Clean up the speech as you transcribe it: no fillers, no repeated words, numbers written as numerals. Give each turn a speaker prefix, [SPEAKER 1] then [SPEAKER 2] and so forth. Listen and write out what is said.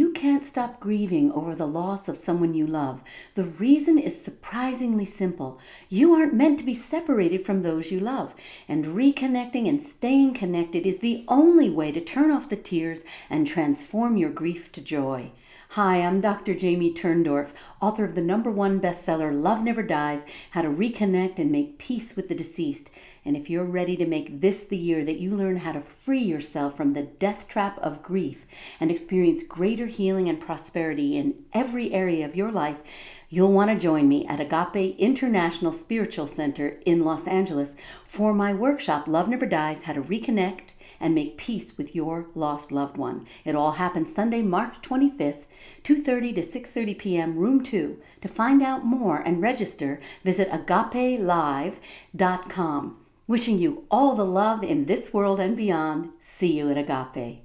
[SPEAKER 1] You can't stop grieving over the loss of someone you love. The reason is surprisingly simple. You aren't meant to be separated from those you love. And reconnecting and staying connected is the only way to turn off the tears and transform your grief to joy. Hi, I'm Dr. Jame Turndorf, author of the #1 bestseller, Love Never Dies, How to Reconnect and Make Peace with the Deceased. And if you're ready to make this the year that you learn how to free yourself from the death trap of grief and experience greater healing and prosperity in every area of your life, you'll want to join me at Agape International Spiritual Center in Los Angeles for my workshop, Love Never Dies, How to Reconnect and Make Peace with Your Lost Loved One. It all happens Sunday, March 25th, 2:30 to 6:30 p.m., room 2. To find out more and register, visit agapelive.com. Wishing you all the love in this world and beyond. See you at Agape.